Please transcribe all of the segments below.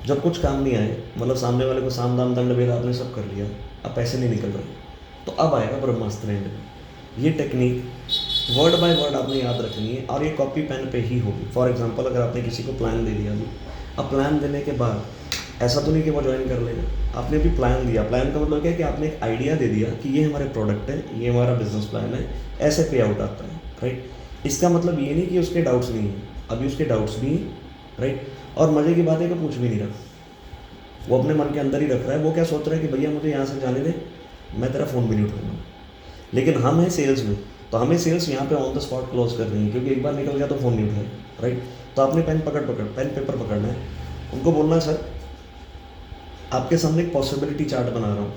जब कुछ काम नहीं आए, मतलब सामने वाले को साम दाम दंड भेद आपने सब कर लिया, अब पैसे नहीं निकल रहे, तो अब आएगा ब्रह्मास्त्र एंड में। ये टेक्निक वर्ड बाय वर्ड आपने याद रखनी है और ये कॉपी पेन पे ही होगी। फॉर एग्जांपल अगर आपने किसी को प्लान दे दिया अभी, अब प्लान देने के बाद ऐसा तो नहीं कि वो ज्वाइन कर लेगा, आपने भी प्लान दिया। प्लान का मतलब क्या है कि आपने एक आइडिया दे दिया कि ये हमारे प्रोडक्ट है, ये हमारा बिजनेस प्लान है, ऐसे पे आउट आता है, राइट। इसका मतलब ये नहीं कि उसके डाउट्स नहीं है, अभी उसके डाउट्स भी हैं, राइट। और मज़े की बात है कि पूछ भी नहीं रहा, वो अपने मन के अंदर ही रख रहा है। वो क्या सोच रहा है कि भैया मुझे यहाँ से जाने दे, मैं तेरा फ़ोन भी नहीं उठाऊंगा। लेकिन हम हैं सेल्स में, तो हमें सेल्स यहाँ पे ऑन द स्पॉट क्लोज कर रही है, क्योंकि एक बार निकल गया तो फ़ोन नहीं उठाए, राइट। तो आपने पेन पेपर पकड़ना है, उनको बोलना है सर आपके सामने एक पॉसिबिलिटी चार्ट बना रहा हूँ,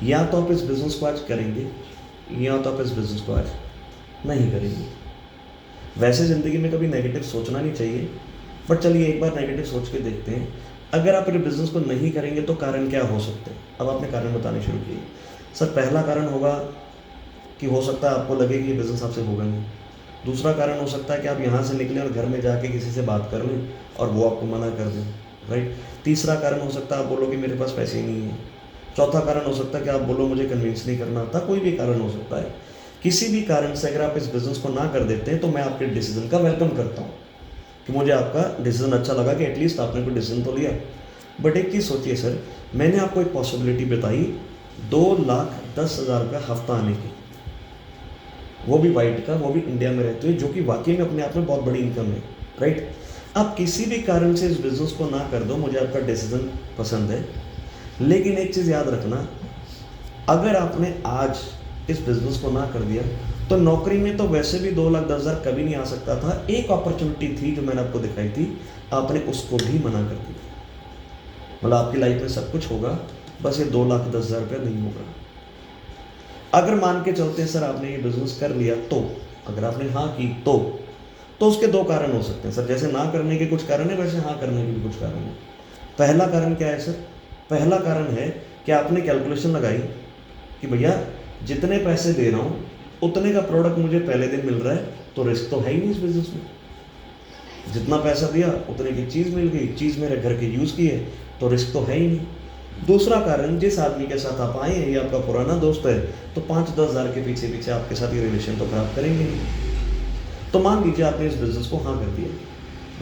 या तो आप इस बिज़नेस को आज करेंगे या तो आप इस बिज़नेस को आज नहीं करेंगे। वैसे ज़िंदगी में कभी नेगेटिव सोचना नहीं चाहिए, बट चलिए एक बार नेगेटिव सोच के देखते हैं। अगर आप इस बिज़नेस को नहीं करेंगे तो कारण क्या हो सकते हैं। अब आपने कारण बताने शुरू किए। सर पहला कारण होगा कि हो सकता है आपको लगे कि ये बिज़नेस आपसे होगा नहीं। दूसरा कारण हो सकता है कि आप यहाँ से निकलें और घर में जाके किसी से बात कर लें और वो आपको मना कर दें, राइट। तीसरा कारण हो सकता है आप बोलो कि मेरे पास पैसे ही नहीं है। चौथा कारण हो सकता है कि आप बोलो मुझे कन्विंस नहीं करना आता। कोई भी कारण हो सकता है। किसी भी कारण से अगर आप इस बिज़नेस को ना कर देते हैं तो मैं आपके डिसीजन का वेलकम करता हूँ कि मुझे आपका डिसीजन अच्छा लगा कि एटलीस्ट आपने कोई डिसीजन तो लिया। बट एक चीज़ सोचिए सर, मैंने आपको एक पॉसिबिलिटी बताई 2,10,000 रुपये हफ्ता आने की, वो भी वाइट का, वो भी इंडिया में रहते हुए, जो कि वाकई में अपने आप में बहुत बड़ी इनकम है, राइट। आप किसी भी कारण से इस बिज़नेस को ना कर दो, मुझे आपका डिसीजन पसंद है, लेकिन एक चीज़ याद रखना, अगर आपने आज इस बिज़नेस को ना कर दिया तो नौकरी में तो वैसे भी 2,10,000 कभी नहीं आ सकता था। एक अपॉर्चुनिटी थी जो मैंने आपको दिखाई थी, आपने उसको भी मना कर दिया। मतलब आपकी लाइफ में सब कुछ होगा, बस ये 2,10,000 रुपया नहीं होगा। अगर मान के चलते हैं सर आपने ये बिज़नेस कर लिया, तो अगर आपने हाँ की तो उसके दो कारण हो सकते हैं सर। जैसे ना करने के कुछ कारण है, वैसे हाँ करने के भी कुछ कारण है। पहला कारण क्या है सर? पहला कारण है कि आपने कैलकुलेशन लगाई कि भैया जितने पैसे दे रहा हूँ उतने का प्रोडक्ट मुझे पहले दिन मिल रहा है, तो रिस्क तो है ही नहीं इस बिज़नेस में। जितना पैसा दिया उतने की चीज़ मिल गई, चीज़ मेरे घर के यूज़ की है, तो रिस्क तो है ही नहीं। दूसरा कारण, जिस आदमी के साथ आप आए हैं ये आपका पुराना दोस्त है, तो 5-10 हज़ार के पीछे पीछे आपके साथ ये रिलेशन तो खराब करेंगे नहीं। तो मान लीजिए आपने इस बिज़नेस को हाँ कर दिया,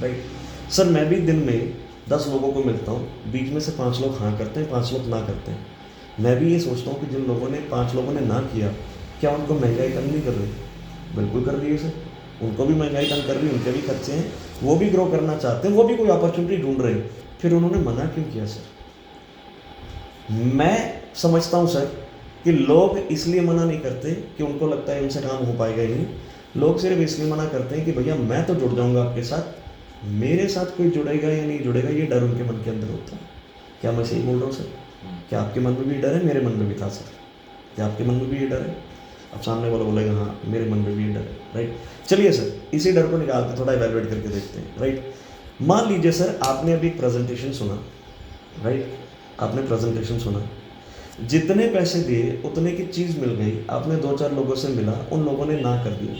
राइट। सर मैं भी दिन में 10 लोगों को मिलता हूँ, बीच में से 5 लोग हाँ करते हैं, 5 लोग ना करते हैं। मैं भी ये सोचता हूँ कि जिन लोगों ने 5 लोगों ने ना किया, क्या उनको महंगाई कम नहीं कर रही? बिल्कुल कर रही है सर, उनको भी महंगाई कम कर रही है, उनके भी खर्चे हैं, वो भी ग्रो करना चाहते हैं, वो भी कोई अपॉर्चुनिटी ढूंढ रहे हैं, फिर उन्होंने मना क्यों किया सर? मैं समझता हूँ सर कि लोग इसलिए मना नहीं करते कि उनको लगता है उनसे काम हो पाएगा ही नहीं। लोग सिर्फ इसलिए मना करते हैं कि भैया मैं तो जुड़ जाऊंगा आपके साथ, मेरे साथ कोई जुड़ेगा या नहीं जुड़ेगा ये डर उनके मन के अंदर होता है। क्या मैं सही बोल रहा हूँ सर? क्या आपके मन में भी डर है? मेरे मन में भी था सर। क्या आपके मन में भी ये डर है? अब सामने वाला बोलेगा हाँ मेरे मन में भी ये डर है, राइट। चलिए सर इसी डर को निकाल के थोड़ा इवैल्यूएट करके देखते हैं, राइट। मान लीजिए सर आपने अभी एक प्रेजेंटेशन सुना, राइट, आपने प्रेजेंटेशन सुना, जितने पैसे दिए उतने की चीज़ मिल गई, आपने 2-4 लोगों से मिला, उन लोगों ने ना कर दिया,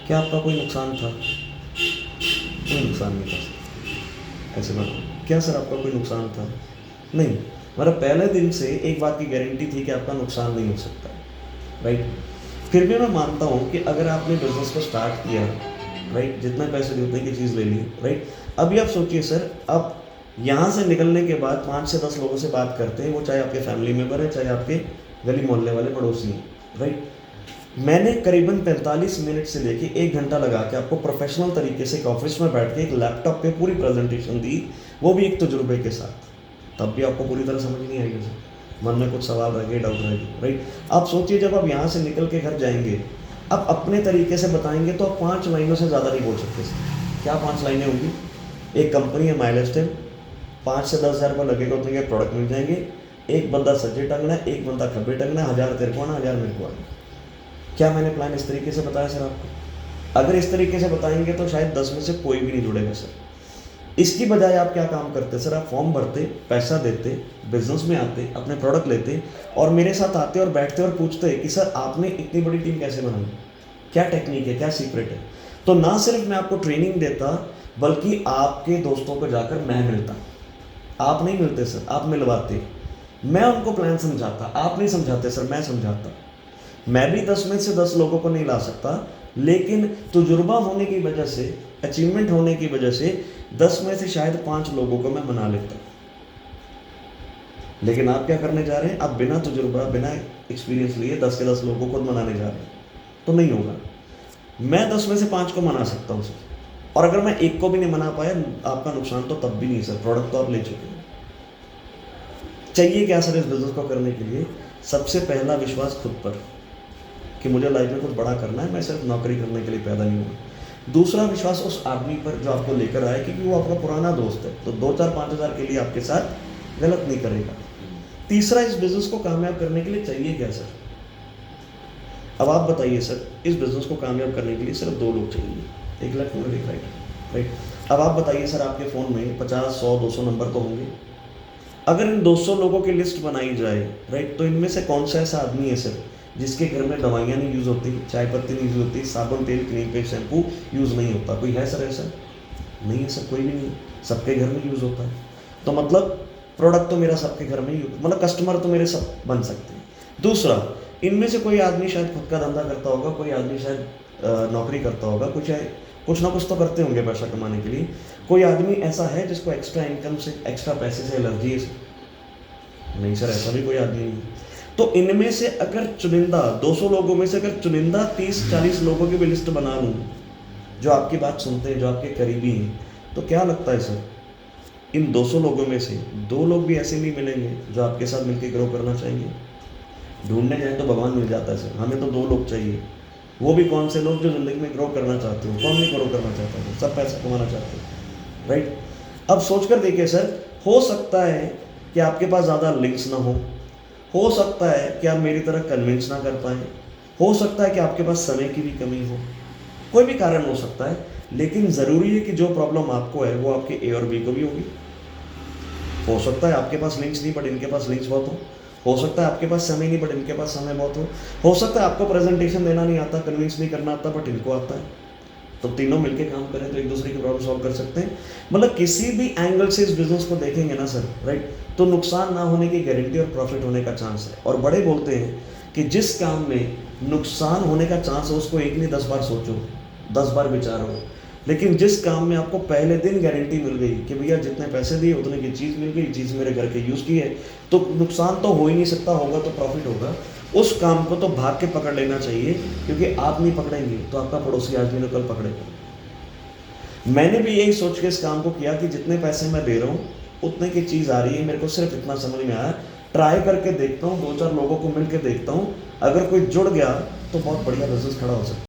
क्या आपका कोई नुकसान था? कोई नुकसान नहीं था सर। ऐसे बताओ, क्या सर आपका कोई नुकसान था? नहीं। मतलब पहले दिन से एक बात की गारंटी थी कि आपका नुकसान नहीं हो सकता, राइट। फिर भी मैं मानता हूँ कि अगर आपने बिजनेस को स्टार्ट किया, राइट, जितने पैसे दिए उतने की चीज़ ले ली, राइट। अभी आप सोचिए सर, अब यहाँ से निकलने के बाद 5 से 10 लोगों से बात करते हैं, वो चाहे आपके फैमिली मेम्बर है, चाहे आपके गली मोहल्ले वाले पड़ोसी हैं, राइट। मैंने करीबन 45 मिनट से लेके 1 घंटा लगा के आपको प्रोफेशनल तरीके से एक ऑफिस में बैठ के एक लैपटॉप पे पूरी प्रेजेंटेशन दी, वो भी एक तजुर्बे के साथ। तब भी आपको पूरी तरह समझ नहीं आएगी सर, मन में कुछ सवाल रह गए, डाउट रह गए, राइट। आप सोचिए जब आप यहाँ से निकल के घर जाएंगे, आप अपने तरीके से बताएंगे तो आप 5 लाइनों से ज़्यादा नहीं बोल सकते सर। क्या 5 लाइनें होंगी? एक कंपनी है माइलस्टाइल, 5 से 10 हज़ार रुपये लगेगा उतने के प्रोडक्ट मिल जाएंगे, एक बंदा सज्जे टंगना है, एक बंदा खब्बे टंगना है, 1000 तेरे को आना, 1000 मेरे को आना। क्या मैंने प्लान इस तरीके से बताया सर आपको? अगर इस तरीके से बताएंगे तो शायद 10 में से कोई भी नहीं जुड़ेगा सर। इसकी बजाय आप क्या काम करते सर? आप फॉर्म भरते, पैसा देते, बिजनेस में आते, अपने प्रोडक्ट लेते और मेरे साथ आते और बैठते और पूछते कि सर आपने इतनी बड़ी टीम कैसे बनाई, क्या टेक्निक है, क्या सीक्रेट है। तो ना सिर्फ मैं आपको ट्रेनिंग देता, बल्कि आपके दोस्तों को जाकर मैं मिलता। आप नहीं मिलते सर, आप मिलवाते। मैं उनको प्लान समझाता, आप नहीं समझाते सर, मैं समझाता। मैं भी 10 में से 10 लोगों को नहीं ला सकता, लेकिन तजुर्बा होने की वजह से, अचीवमेंट होने की वजह से 10 में से शायद 5 लोगों को मैं मना लेता। लेकिन आप क्या करने जा रहे हैं? आप बिना तजुर्बा, बिना एक्सपीरियंस लिए 10 के 10 लोगों को मनाने जा रहे हैं, तो नहीं होगा। मैं 10 में से 5 को मना सकता हूँ सर, और अगर मैं एक को भी नहीं मना पाया, आपका नुकसान तो तब भी नहीं सर, प्रोडक्ट तो आप ले चुके हैं। चाहिए क्या सर इस बिजनेस को करने के लिए? सबसे पहला विश्वास खुद पर, कि मुझे लाइफ में कुछ बड़ा करना है, मैं सिर्फ नौकरी करने के लिए पैदा नहीं हुआ। दूसरा विश्वास उस आदमी पर जो आपको लेकर आए, क्योंकि वो आपका पुराना दोस्त है, तो 2-4-5 हज़ार के लिए आपके साथ गलत नहीं करेगा। तीसरा, इस बिजनेस को कामयाब करने के लिए चाहिए क्या सर? अब आप बताइए सर, इस बिजनेस को कामयाब करने के लिए सिर्फ 2 लोग चाहिए, एक लेफ्ट और एक राइट। अब आप बताइए सर, आपके फ़ोन में 50, 100, 200 नंबर तो होंगे। अगर इन 200 लोगों की लिस्ट बनाई जाए, राइट, तो इनमें से कौन सा ऐसा आदमी है सर जिसके घर में दवाइयाँ नहीं यूज़ होती, चाय पत्ती नहीं यूज़ होती, साबुन, तेल, क्रीम पेस्ट, शैम्पू यूज़ नहीं होता? कोई है सर ऐसा? नहीं है सर, कोई भी नहीं। सबके घर में यूज़ होता है। तो मतलब प्रोडक्ट तो मेरा सबके घर में ही, मतलब कस्टमर तो मेरे सब बन सकते हैं। दूसरा, इनमें से कोई आदमी शायद खुद का धंधा करता होगा, कोई आदमी शायद नौकरी करता होगा, कुछ ना कुछ तो करते होंगे पैसा कमाने के लिए। कोई आदमी ऐसा है जिसको एक्स्ट्रा इनकम से, एक्स्ट्रा पैसे से एलर्जी है? नहीं सर, ऐसा भी कोई आदमी नहीं। तो इनमें से अगर चुनिंदा 200 लोगों में से अगर चुनिंदा 30-40 लोगों की भी लिस्ट बना लूँ जो आपकी बात सुनते हैं, जो आपके करीबी हैं, तो क्या लगता है सर, इन 200 लोगों में से 2 लोग भी ऐसे नहीं मिलेंगे जो आपके साथ मिलकर ग्रो करना चाहेंगे? ढूंढने जाए तो भगवान मिल जाता है सर, हमें तो 2 लोग चाहिए। वो भी कौन से लोग? जो ज़िंदगी में ग्रो करना चाहते हो। कौन नहीं ग्रो करना चाहता है? सब पैसा कमाना चाहते हैं, राइट। अब सोच कर देखिए सर, हो सकता है कि आपके पास ज़्यादा लिंक्स ना हो सकता है कि आप मेरी तरह कन्विंस ना कर पाएँ, हो सकता है कि आपके पास समय की भी कमी हो, कोई भी कारण हो सकता है। लेकिन ज़रूरी है कि जो प्रॉब्लम आपको है वो आपके ए और बी को भी होगी। हो सकता है आपके पास लिंक्स नहीं बट इनके पास लिंक्स बहुत हो सकता है आपके पास समय नहीं बट इनके पास समय बहुत हो सकता है आपको प्रेजेंटेशन देना नहीं आता, कन्विंस नहीं करना आता, बट इनको आता है। तो तीनों मिलके काम करें तो एक दूसरे की प्रॉब्लम सॉल्व कर सकते हैं। मतलब किसी भी एंगल से इस बिजनेस को देखेंगे ना सर, राइट, तो नुकसान ना होने की गारंटी और प्रॉफिट होने का चांस है। और बड़े बोलते हैं कि जिस काम में नुकसान होने का चांस है उसको एक नहीं 10 बार सोचो, 10 बार विचारो। लेकिन जिस काम में आपको पहले दिन गारंटी मिल गई कि भैया जितने पैसे दिए उतने की चीज़ मिल गई, चीज़ मेरे घर के यूज़ की है, तो नुकसान तो हो ही नहीं सकता, होगा तो प्रॉफिट होगा। उस काम को तो भाग के पकड़ लेना चाहिए, क्योंकि आप नहीं पकड़ेंगे तो आपका पड़ोसी आज नहीं तो कल पकड़ेगा। मैंने भी यही सोच के इस काम को किया कि जितने पैसे मैं दे रहा हूँ उतने की चीज़ आ रही है, मेरे को सिर्फ इतना समझ में आया, ट्राई करके देखता हूँ, 2-4 लोगों को मिल के देखता हूँ, अगर कोई जुड़ गया तो बहुत बढ़िया बिजनेस खड़ा हो सकता है।